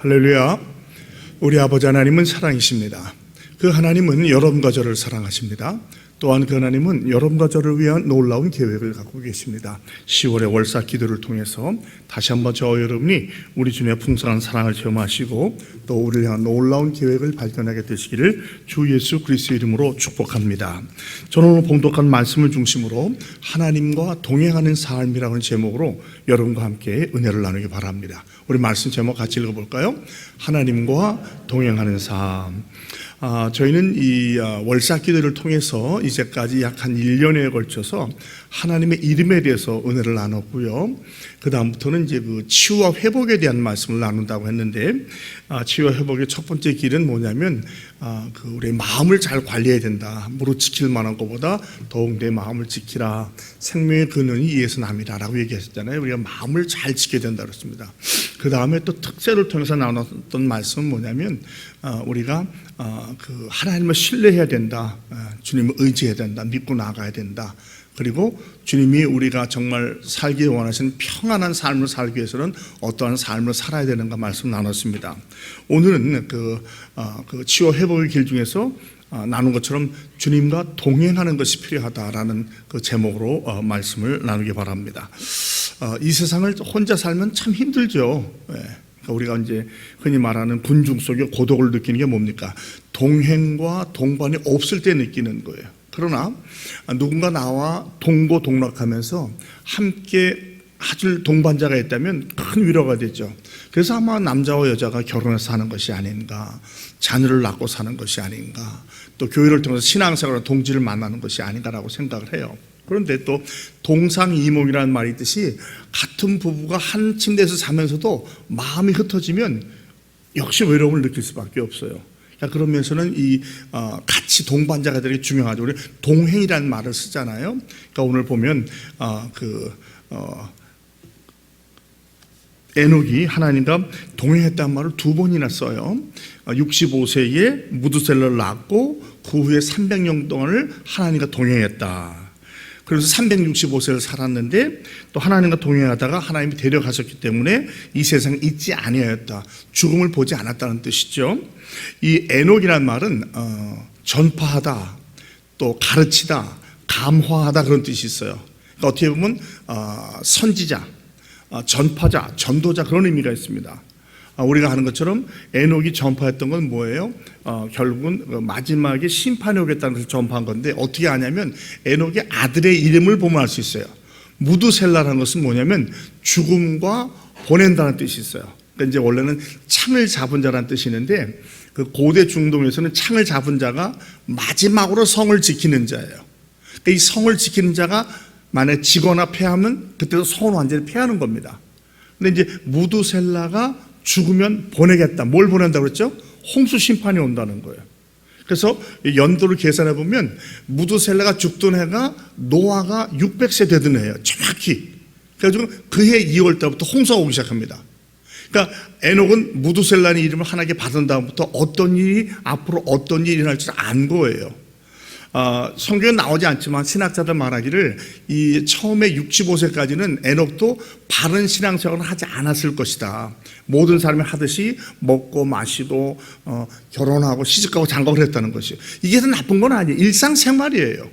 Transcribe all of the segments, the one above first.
할렐루야. 우리 아버지 하나님은 사랑이십니다. 그 하나님은 여러분과 저를 사랑하십니다. 또한 그 하나님은 여러분과 저를 위한 놀라운 계획을 갖고 계십니다. 10월의 월사 기도를 통해서 다시 한번 저와 여러분이 우리 주님의 풍성한 사랑을 체험하시고 또 우리를 향한 놀라운 계획을 발견하게 되시기를 주 예수 그리스도의 이름으로 축복합니다. 저는 오늘 봉독한 말씀을 중심으로 하나님과 동행하는 삶이라는 제목으로 여러분과 함께 은혜를 나누기 바랍니다. 우리 말씀 제목 같이 읽어볼까요? 하나님과 동행하는 삶. 저희는 이 월사 기도를 통해서 이제까지 약 한 1년에 걸쳐서 하나님의 이름에 대해서 은혜를 나눴고요. 그 다음부터는 이제 그 치유와 회복에 대한 말씀을 나눈다고 했는데, 치유와 회복의 첫 번째 길은 뭐냐면, 우리의 마음을 잘 관리해야 된다. 무릇 지킬 만한 것보다 더욱 내 마음을 지키라. 생명의 근원이 이에서 남이라라고 얘기하셨잖아요. 우리가 마음을 잘 지켜야 된다 그랬습니다. 그 다음에 또 특세를 통해서 나눴던 말씀은 뭐냐면, 우리가 그 하나님을 신뢰해야 된다. 주님을 의지해야 된다. 믿고 나가야 된다. 그리고 주님이 우리가 정말 살기 원하시는 평안한 삶을 살기 위해서는 어떠한 삶을 살아야 되는가 말씀 나눴습니다. 오늘은 그 치유 회복의 길 중에서 나눈 것처럼 주님과 동행하는 것이 필요하다라는 그 제목으로 말씀을 나누기 바랍니다. 이 세상을 혼자 살면 참 힘들죠. 그러니까 우리가 이제 흔히 말하는 군중 속에 고독을 느끼는 게 뭡니까? 동행과 동반이 없을 때 느끼는 거예요. 그러나 누군가 나와 동고동락하면서 함께 해줄 동반자가 있다면 큰 위로가 되죠. 그래서 아마 남자와 여자가 결혼해서 사는 것이 아닌가, 자녀를 낳고 사는 것이 아닌가, 또 교회를 통해서 신앙생활과 동지를 만나는 것이 아닌가라고 생각을 해요. 그런데 또 동상이몽이라는 말이 있듯이 같은 부부가 한 침대에서 자면서도 마음이 흩어지면 역시 외로움을 느낄 수밖에 없어요. 그런 면에서는 이 같이 동반자가 되게 중요하죠. 우리 동행이라는 말을 쓰잖아요. 그러니까 오늘 보면 에녹이 하나님과 동행했다는 말을 두 번이나 써요. 65세에 무두셀라를 낳고 그 후에 300년 동안을 하나님과 동행했다. 그래서 365세를 살았는데 또 하나님과 동행하다가 하나님이 데려가셨기 때문에 이 세상에 있지 아니하였다. 죽음을 보지 않았다는 뜻이죠. 이 에녹이라는 말은 전파하다, 또 가르치다, 감화하다 그런 뜻이 있어요. 그러니까 어떻게 보면 선지자, 전파자, 전도자 그런 의미가 있습니다. 우리가 하는 것처럼 에녹이 전파했던 건 뭐예요? 결국은 마지막에 심판이 오겠다는 것을 전파한 건데 어떻게 하냐면 에녹의 아들의 이름을 보면 알 수 있어요. 무두셀라라는 것은 뭐냐면 죽음과 보낸다는 뜻이 있어요. 그러니까 이제 원래는 창을 잡은 자라는 뜻이 있는데 그 고대 중동에서는 창을 잡은 자가 마지막으로 성을 지키는 자예요. 그러니까 이 성을 지키는 자가 만약에 지거나 패하면 그때도 성을 완전히 패하는 겁니다. 근데 이제 무두셀라가 죽으면 보내겠다. 뭘 보낸다고 그랬죠? 홍수 심판이 온다는 거예요. 그래서 연도를 계산해 보면 무두셀라가 죽던 해가 노아가 600세 되던 해예요. 정확히. 그래가지고 그해 2월 달부터 홍수가 오기 시작합니다. 그러니까 에녹은 무두셀라는 이름을 하나님께 받은 다음부터 어떤 일이 앞으로 어떤 일이 일어날 줄 안 거예요. 성경에 나오지 않지만 신학자들 말하기를 이 처음에 65세까지는 에녹도 바른 신앙생활을 하지 않았을 것이다. 모든 사람이 하듯이 먹고 마시고 결혼하고 시집가고 장가를 했다는 것이에요. 이게 더 나쁜 건 아니에요. 일상생활이에요.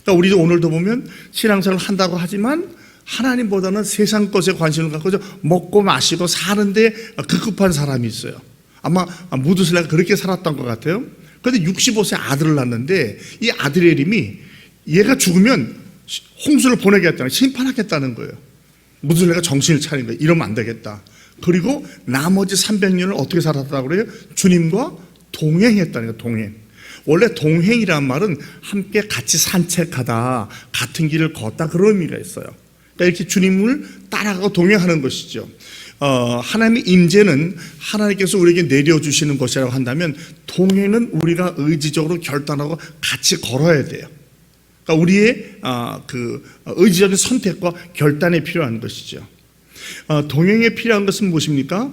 그러니까 우리도 오늘도 보면 신앙생활을 한다고 하지만 하나님보다는 세상 것에 관심을 갖고 먹고 마시고 사는데 급급한 사람이 있어요. 아마 무두셀라가 그렇게 살았던 것 같아요. 그런데 65세 아들을 낳는데 이 아들의 이름이 얘가 죽으면 홍수를 보내겠다는, 심판하겠다는 거예요. 무두셀라가 정신을 차린 거예요. 이러면 안 되겠다. 그리고 나머지 300년을 어떻게 살았다고 그래요? 주님과 동행했다는 거예요. 동행. 원래 동행이란 말은 함께 같이 산책하다, 같은 길을 걷다 그런 의미가 있어요. 그러니까 이렇게 주님을 따라가고 동행하는 것이죠. 하나님의 임재는 하나님께서 우리에게 내려주시는 것이라고 한다면 동행은 우리가 의지적으로 결단하고 같이 걸어야 돼요. 그러니까 우리의 의지적인 선택과 결단이 필요한 것이죠. 동행에 필요한 것은 무엇입니까?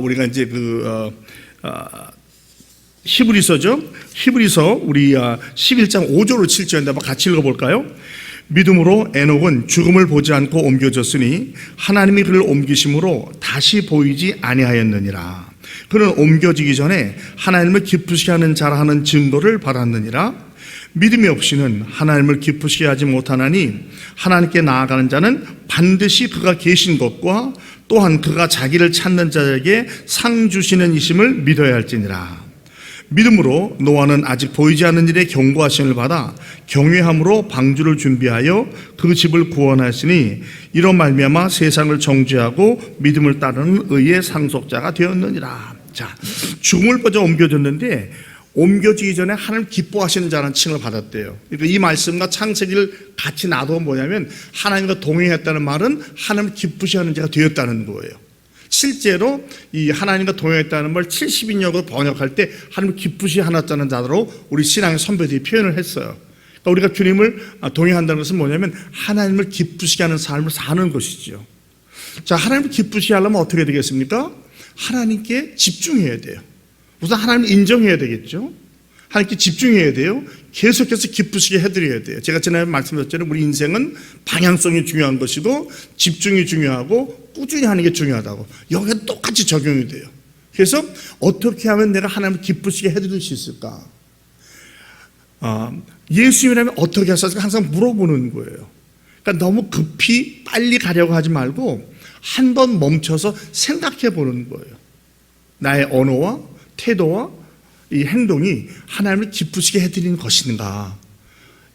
우리가 이제 히브리서죠. 히브리서 우리 11장 5절로 7절인데 한번 같이 읽어볼까요? 믿음으로 에녹은 죽음을 보지 않고 옮겨졌으니 하나님이 그를 옮기심으로 다시 보이지 아니하였느니라. 그는 옮겨지기 전에 하나님을 기쁘시게 하는 자라 하는 증거를 받았느니라. 믿음이 없이는 하나님을 기쁘시게 하지 못하나니 하나님께 나아가는 자는 반드시 그가 계신 것과 또한 그가 자기를 찾는 자에게 상 주시는 이심을 믿어야 할지니라. 믿음으로 노아는 아직 보이지 않는 일에 경고하심을 받아 경외함으로 방주를 준비하여 그 집을 구원하시니 이로 말미암아 세상을 정죄하고 믿음을 따르는 의의 상속자가 되었느니라. 자, 죽음을 보자 옮겨졌는데 옮겨지기 전에 하나님 기뻐하시는 자라는 칭을 받았대요. 그러니까 이 말씀과 창세기를 같이 놔두면 뭐냐면 하나님과 동행했다는 말은 하나님 기쁘시하는 자가 되었다는 거예요. 실제로 이 하나님과 동행했다는 말 70인역으로 번역할 때 하나님 기쁘시 하셨다는 자로 우리 신앙의 선배들이 표현을 했어요. 그러니까 우리가 주님을 동행한다는 것은 뭐냐면 하나님을 기쁘시게 하는 삶을 사는 것이죠. 자, 하나님을 기쁘시게 하려면 어떻게 되겠습니까? 하나님께 집중해야 돼요. 우선 하나님을 인정해야 되겠죠. 하나님께 집중해야 돼요. 계속해서 기쁘시게 해드려야 돼요. 제가 지난해 말씀드렸잖아요. 우리 인생은 방향성이 중요한 것이고 집중이 중요하고 꾸준히 하는 게 중요하다고. 여기에 똑같이 적용이 돼요. 그래서 어떻게 하면 내가 하나님을 기쁘시게 해드릴 수 있을까? 예수님이라면 어떻게 하실까 항상 물어보는 거예요. 그러니까 너무 급히 빨리 가려고 하지 말고 한 번 멈춰서 생각해 보는 거예요. 나의 언어와 태도와 이 행동이 하나님을 기쁘시게 해드리는 것인가,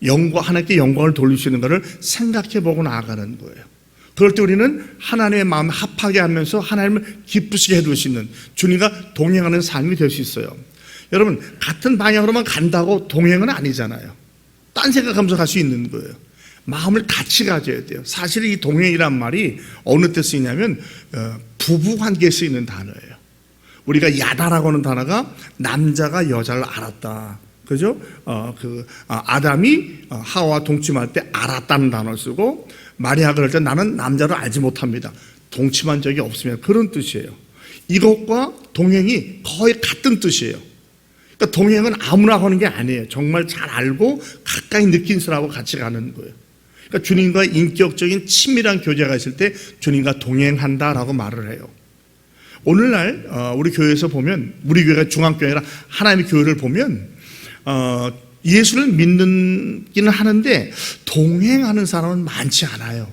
하나님께 영광을 돌리시는 것을 생각해 보고 나아가는 거예요. 그럴 때 우리는 하나님의 마음에 합하게 하면서 하나님을 기쁘시게 해줄 수 있는 주님과 동행하는 삶이 될 수 있어요. 여러분, 같은 방향으로만 간다고 동행은 아니잖아요. 딴 생각하면서 갈 수 있는 거예요. 마음을 같이 가져야 돼요. 사실 이 동행이란 말이 어느 때 쓰이냐면 부부관계에 쓰이는 단어예요. 우리가 야다라고 하는 단어가 남자가 여자를 알았다. 그죠? 아담이 하와와 동침할 때 알았다는 단어를 쓰고, 마리아가 그럴 때 나는 남자를 알지 못합니다. 동침한 적이 없으면, 그런 뜻이에요. 이것과 동행이 거의 같은 뜻이에요. 그러니까 동행은 아무나 하는 게 아니에요. 정말 잘 알고 가까이 느낀 사람하고 같이 가는 거예요. 그러니까 주님과 인격적인 친밀한 교제가 있을 때 주님과 동행한다라고 말을 해요. 오늘날 우리 교회에서 보면, 우리 교회가 중앙교회라 하나님의 교회를 보면 예수를 믿기는 하는데 동행하는 사람은 많지 않아요.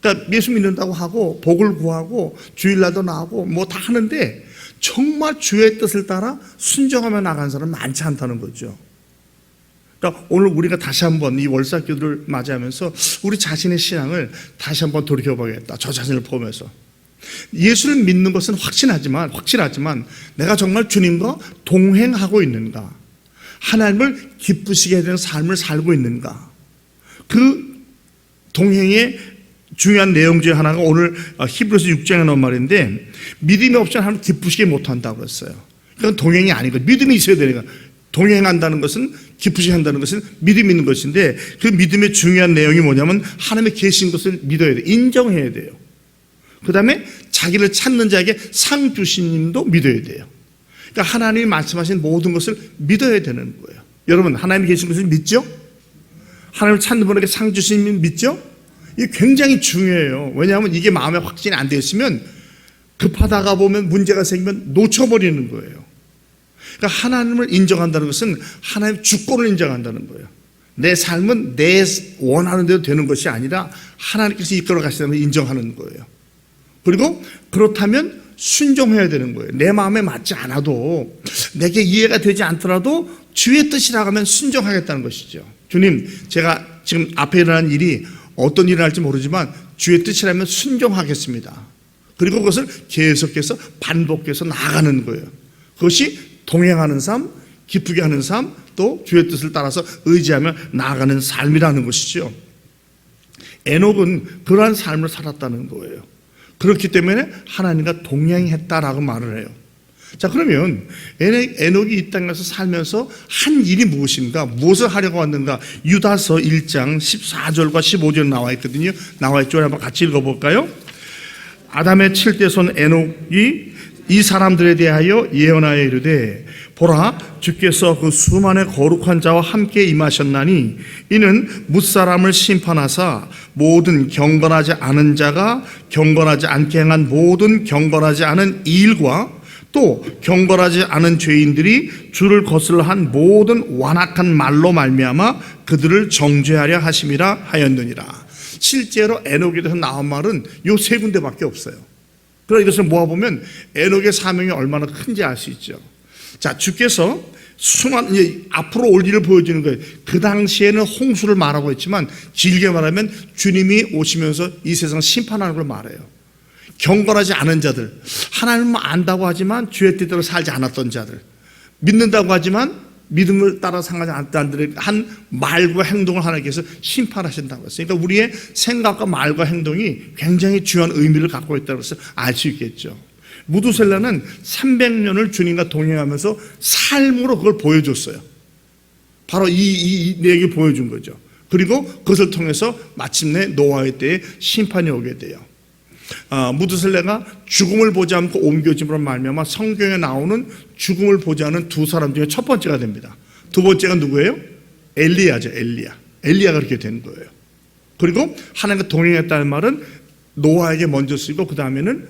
그러니까 예수 믿는다고 하고 복을 구하고 주일날도 나가고 뭐 다 하는데 정말 주의 뜻을 따라 순종하며 나가는 사람은 많지 않다는 거죠. 그러니까 오늘 우리가 다시 한번 이 월삭기도를 맞이하면서 우리 자신의 신앙을 다시 한번 돌이켜보겠다. 저 자신을 보면서 예수를 믿는 것은 확실하지만 내가 정말 주님과 동행하고 있는가, 하나님을 기쁘시게 해야 되는 삶을 살고 있는가. 그 동행의 중요한 내용 중에 하나가 오늘 히브리서 6장에 나온 말인데, 믿음이 없이는 하나님을 기쁘시게 못한다고 그랬어요. 그건 동행이 아닌 거예요. 믿음이 있어야 되니까. 동행한다는 것은, 기쁘시게 한다는 것은 믿음이 있는 것인데, 그 믿음의 중요한 내용이 뭐냐면 하나님의 계신 것을 믿어야 돼요. 인정해야 돼요. 그 다음에 자기를 찾는 자에게 상 주시님도 믿어야 돼요. 그러니까 하나님이 말씀하신 모든 것을 믿어야 되는 거예요. 여러분, 하나님이 계신 것을 믿죠? 하나님을 찾는 분에게 상 주시님 믿죠? 이게 굉장히 중요해요. 왜냐하면 이게 마음에 확신이 안 되어 있으면 급하다가 보면 문제가 생기면 놓쳐버리는 거예요. 그러니까 하나님을 인정한다는 것은 하나님의 주권을 인정한다는 거예요. 내 삶은 내 원하는 대로 되는 것이 아니라 하나님께서 이끌어 가시다는 걸 인정하는 거예요. 그리고 그렇다면 순종해야 되는 거예요. 내 마음에 맞지 않아도, 내게 이해가 되지 않더라도 주의 뜻이라고 하면 순종하겠다는 것이죠. 주님, 제가 지금 앞에 일어난 일이 어떤 일이 날지 모르지만 주의 뜻이라면 순종하겠습니다. 그리고 그것을 계속해서 반복해서 나아가는 거예요. 그것이 동행하는 삶, 기쁘게 하는 삶, 또 주의 뜻을 따라서 의지하며 나아가는 삶이라는 것이죠. 에녹은 그러한 삶을 살았다는 거예요. 그렇기 때문에 하나님과 동행했다라고 말을 해요. 자, 그러면 에녹이 이 땅에서 살면서 한 일이 무엇인가, 무엇을 하려고 왔는가? 유다서 1장 14절과 15절 나와 있거든요. 나와 있죠. 한번 같이 읽어볼까요? 아담의 7대 손 에녹이 이 사람들에 대하여 예언하여 이르되, 보라, 주께서 그 수많은 거룩한 자와 함께 임하셨나니 이는 뭇사람을 심판하사 모든 경건하지 않은 자가 경건하지 않게 행한 모든 경건하지 않은 일과 또 경건하지 않은 죄인들이 주를 거슬러 한 모든 완악한 말로 말미암아 그들을 정죄하려 하심이라 하였느니라. 실제로 에녹에 대해서 나온 말은 요 세 군데밖에 없어요. 그러나 이것을 모아보면 에녹의 사명이 얼마나 큰지 알 수 있죠. 자, 주께서 이제 앞으로 올 일을 보여주는 거예요. 그 당시에는 홍수를 말하고 있지만 길게 말하면 주님이 오시면서 이 세상을 심판하는 걸 말해요. 경건하지 않은 자들, 하나님을 안다고 하지만 주의 뜻대로 살지 않았던 자들, 믿는다고 하지만 믿음을 따라 상하지 않았던 자들의 한 말과 행동을 하나님께서 심판하신다고 했어요. 그러니까 우리의 생각과 말과 행동이 굉장히 중요한 의미를 갖고 있다고 해서 알 수 있겠죠. 무두셀라는 300년을 주님과 동행하면서 삶으로 그걸 보여줬어요. 바로 이 얘기 보여준 거죠. 그리고 그것을 통해서 마침내 노아의 때에 심판이 오게 돼요. 무두셀라가 죽음을 보지 않고 옮겨짐으로 말미암아 성경에 나오는 죽음을 보지 않은 두 사람 중에 첫 번째가 됩니다. 두 번째가 누구예요? 엘리야죠. 엘리야가 그렇게 된 거예요. 그리고 하나님과 동행했다는 말은 노아에게 먼저 쓰이고 그 다음에는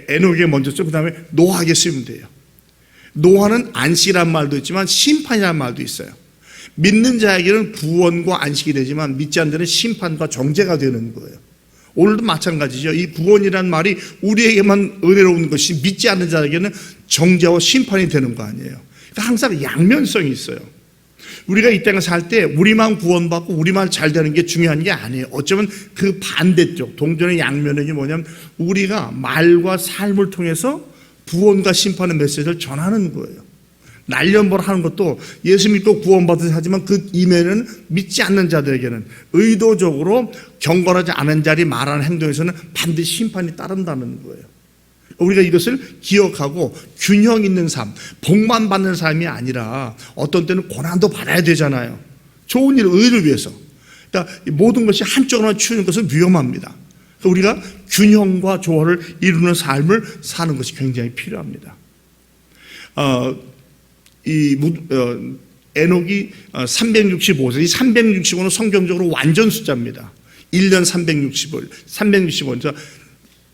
에녹에게 먼저 쓰고 그 다음에 노아에게 쓰면 돼요. 노아는 안식이란 말도 있지만 심판이란 말도 있어요. 믿는 자에게는 구원과 안식이 되지만 믿지 않는 자는 심판과 정죄가 되는 거예요. 오늘도 마찬가지죠. 이 구원이란 말이 우리에게만 은혜로운 것이 믿지 않는 자에게는 정죄와 심판이 되는 거 아니에요. 그러니까 항상 양면성이 있어요. 우리가 이 땅에 살 때 우리만 구원받고 우리만 잘 되는 게 중요한 게 아니에요. 어쩌면 그 반대쪽 동전의 양면이 뭐냐면 우리가 말과 삶을 통해서 구원과 심판의 메시지를 전하는 거예요. 날연보라 하는 것도 예수 믿고 구원받으셔 하지만 그 이면에는 믿지 않는 자들에게는 의도적으로 경건하지 않은 자리 말하는 행동에서는 반드시 심판이 따른다는 거예요. 우리가 이것을 기억하고 균형 있는 삶, 복만 받는 삶이 아니라 어떤 때는 고난도 받아야 되잖아요. 좋은 일, 의를 위해서. 그러니까 모든 것이 한쪽으로만 치우는 것은 위험합니다. 그러니까 우리가 균형과 조화를 이루는 삶을 사는 것이 굉장히 필요합니다. 에녹이 365세, 이 365는 성경적으로 완전 숫자입니다. 1년 365일, 365일.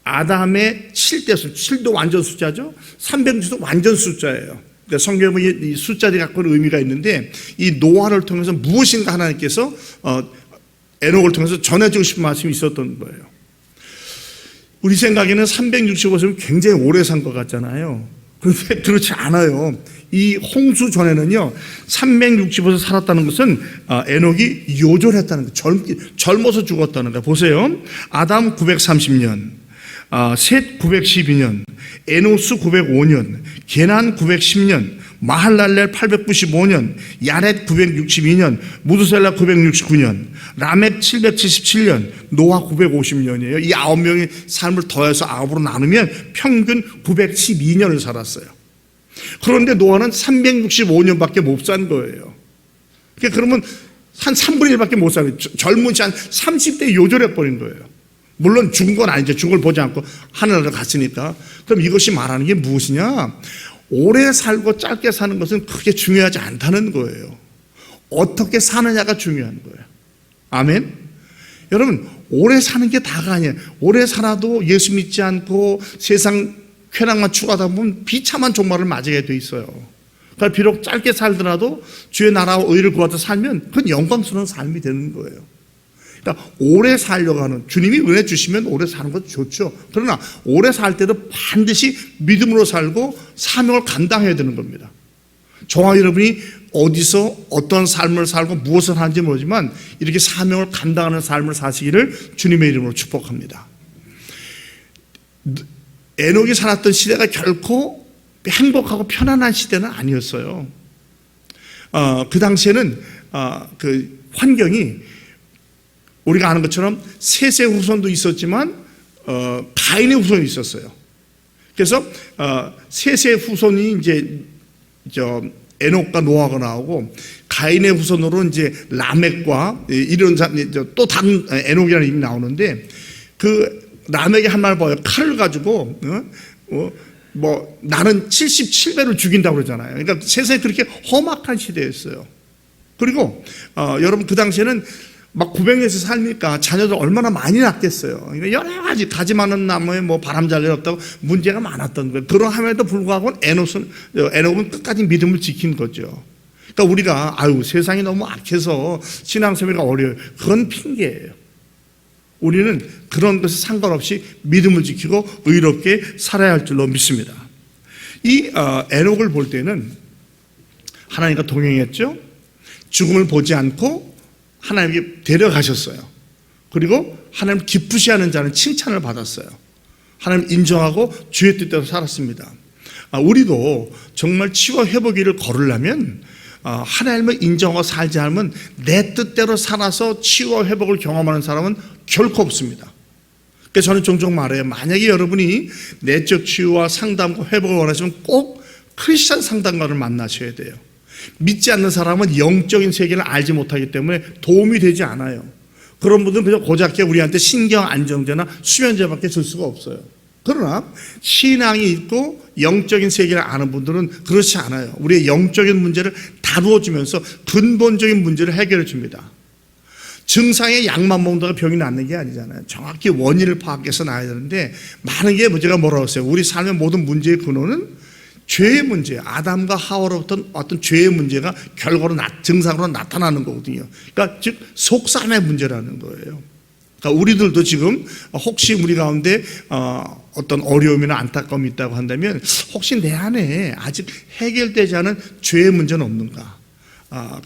아담의 7대수, 7도 완전 숫자죠. 360도 완전 숫자예요. 그러니까 성경에 이 숫자들이 갖고 있는 의미가 있는데 이 노아를 통해서 무엇인가 하나님께서 에녹을 통해서 전해주고 싶은 말씀이 있었던 거예요. 우리 생각에는 365세면 굉장히 오래 산 것 같잖아요. 그런데 그렇지 않아요. 이 홍수 전에는요 365세 살았다는 것은 에녹이 요절했다는 거예요. 젊어서 죽었다는 거예요. 보세요. 아담 930년, 셋 912년, 에노스 905년, 게난 910년, 마할랄렐 895년, 야렛 962년, 무두셀라 969년, 라멕 777년, 노아 950년이에요. 이 9명의 삶을 더해서 9으로 나누면 평균 912년을 살았어요. 그런데 노아는 365년밖에 못 산 거예요. 그러면 한 3분의 1밖에 못 살아요. 젊은 한 30대 요절해 버린 거예요. 물론 죽은 건 아니죠. 죽은 걸 보지 않고 하늘나라로 갔으니까. 그럼 이것이 말하는 게 무엇이냐? 오래 살고 짧게 사는 것은 크게 중요하지 않다는 거예요. 어떻게 사느냐가 중요한 거예요. 아멘? 여러분, 오래 사는 게 다가 아니에요. 오래 살아도 예수 믿지 않고 세상 쾌락만 추구하다 보면 비참한 종말을 맞이하게 돼 있어요. 그러니까 비록 짧게 살더라도 주의 나라와 의를 구하다 살면 그건 영광스러운 삶이 되는 거예요. 그러니까 오래 살려고 하는, 주님이 은혜 주시면 오래 사는 것도 좋죠. 그러나 오래 살 때도 반드시 믿음으로 살고 사명을 감당해야 되는 겁니다. 저와 여러분이 어디서 어떤 삶을 살고 무엇을 하는지 모르지만 이렇게 사명을 감당하는 삶을 사시기를 주님의 이름으로 축복합니다. 에녹이 살았던 시대가 결코 행복하고 편안한 시대는 아니었어요. 그 당시에는 그 환경이 우리가 아는 것처럼 셋의 후손도 있었지만 가인의 후손이 있었어요. 그래서 셋의 후손이 이제 에녹과 노아가 나오고 가인의 후손으로 이제 라멕과 이런 또 다른 에녹이라는 이름이 나오는데 그 라멕이 한 말 봐요. 칼을 가지고 나는 77배를 죽인다고 그러잖아요. 그러니까 세상이 그렇게 험악한 시대였어요. 그리고 여러분 그 당시에는 막 900년에서 살니까 자녀들 얼마나 많이 낳겠어요. 그러니까 여러 가지 가지 많은 나무에 바람 잘 일 없다고 문제가 많았던 거예요. 그러함에도 불구하고 에녹은 끝까지 믿음을 지킨 거죠. 그러니까 우리가 세상이 너무 악해서 신앙생활이 어려워요. 그건 핑계예요. 우리는 그런 것에 상관없이 믿음을 지키고 의롭게 살아야 할 줄로 믿습니다. 이 에녹을 볼 때는 하나님과 동행했죠. 죽음을 보지 않고 하나님께 데려가셨어요. 그리고 하나님 기쁘시하는 자는 칭찬을 받았어요. 하나님 인정하고 주의 뜻대로 살았습니다. 우리도 정말 치유와 회복기를 걸으려면 하나님을 인정하고 살지 않으면 내 뜻대로 살아서 치유와 회복을 경험하는 사람은 결코 없습니다. 그래서 저는 종종 말해요. 만약에 여러분이 내적 치유와 상담과 회복을 원하시면 꼭 크리스찬 상담가를 만나셔야 돼요. 믿지 않는 사람은 영적인 세계를 알지 못하기 때문에 도움이 되지 않아요. 그런 분들은 그냥 고작게 우리한테 신경 안정제나 수면제밖에 줄 수가 없어요. 그러나 신앙이 있고 영적인 세계를 아는 분들은 그렇지 않아요. 우리의 영적인 문제를 다루어주면서 근본적인 문제를 해결해 줍니다. 증상의 약만 먹는다고 병이 낫는 게 아니잖아요. 정확히 원인을 파악해서 나야 되는데 많은 게 제가 뭐라고 했어요. 우리 삶의 모든 문제의 근원은 죄의 문제, 아담과 하와로부터 어떤 죄의 문제가 결과로 증상으로 나타나는 거거든요. 그러니까 즉 속삼의 문제라는 거예요. 그러니까 우리들도 지금 혹시 우리 가운데 어떤 어려움이나 안타까움이 있다고 한다면 혹시 내 안에 아직 해결되지 않은 죄의 문제는 없는가?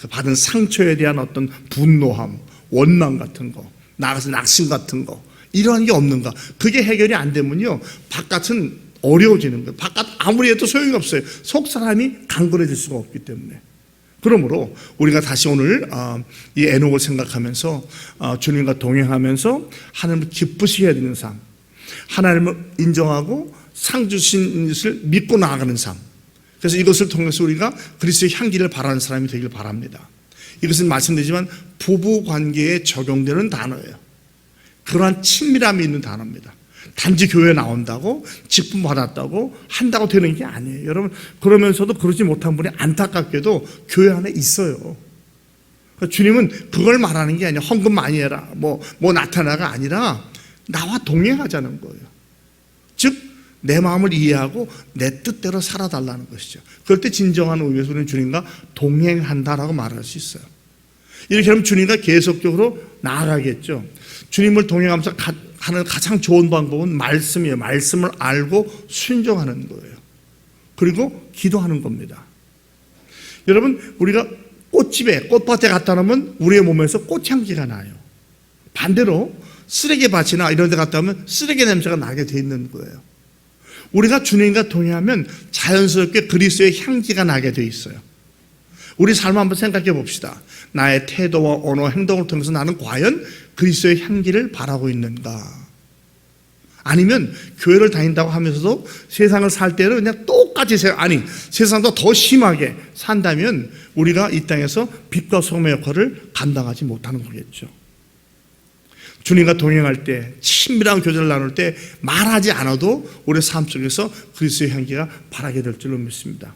받은 상처에 대한 어떤 분노함, 원망 같은 거, 나가서 낙심 같은 거 이러한 게 없는가? 그게 해결이 안 되면요 바깥은 어려워지는 거예요. 바깥 아무리 해도 소용이 없어요. 속 사람이 강건해질 수가 없기 때문에. 그러므로 우리가 다시 오늘 이 에녹을 생각하면서 주님과 동행하면서 하나님을 기쁘시게 해야 되는 삶, 하나님을 인정하고 상 주신 것을 믿고 나아가는 삶. 그래서 이것을 통해서 우리가 그리스도의 향기를 바라는 사람이 되길 바랍니다. 이것은 말씀드리지만 부부 관계에 적용되는 단어예요. 그러한 친밀함이 있는 단어입니다. 단지 교회 나온다고 직분 받았다고 한다고 되는 게 아니에요. 여러분 그러면서도 그러지 못한 분이 안타깝게도 교회 안에 있어요. 그러니까 주님은 그걸 말하는 게 아니라 헌금 많이 해라 뭐 나타나가 아니라 나와 동행하자는 거예요. 즉 내 마음을 이해하고 내 뜻대로 살아달라는 것이죠. 그럴 때 진정한 의미에서 우리는 주님과 동행한다라고 말할 수 있어요. 이렇게 하면 주님과 계속적으로 나아가겠죠. 주님을 동행하면서 하는 가장 좋은 방법은 말씀이에요. 말씀을 알고 순종하는 거예요. 그리고 기도하는 겁니다. 여러분 우리가 꽃집에 꽃밭에 갔다 오면 우리의 몸에서 꽃향기가 나요. 반대로 쓰레기밭이나 이런 데 갔다 오면 쓰레기 냄새가 나게 돼 있는 거예요. 우리가 주님과 동행하면 자연스럽게 그리스도의 향기가 나게 돼 있어요. 우리 삶 한번 생각해 봅시다. 나의 태도와 언어, 행동을 통해서 나는 과연 그리스도의 향기를 바라고 있는가? 아니면 교회를 다닌다고 하면서도 세상을 살 때는 그냥 똑같이 세상보다 더 심하게 산다면 우리가 이 땅에서 빛과 소금의 역할을 감당하지 못하는 거겠죠. 주님과 동행할 때 친밀한 교제를 나눌 때 말하지 않아도 우리 삶 속에서 그리스도의 향기가 바라게 될 줄로 믿습니다.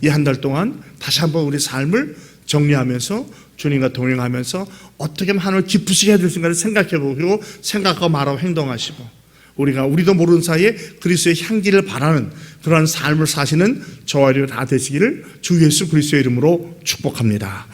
이 한 달 동안 다시 한번 우리 삶을 정리하면서 주님과 동행하면서 어떻게 하면 하나님을 기쁘시게 해야 될지를 생각해보고 생각하고 말하고 행동하시고 우리도 모르는 사이에 그리스도의 향기를 바라는 그러한 삶을 사시는 저와 여러분 다 되시기를 주 예수 그리스도의 이름으로 축복합니다.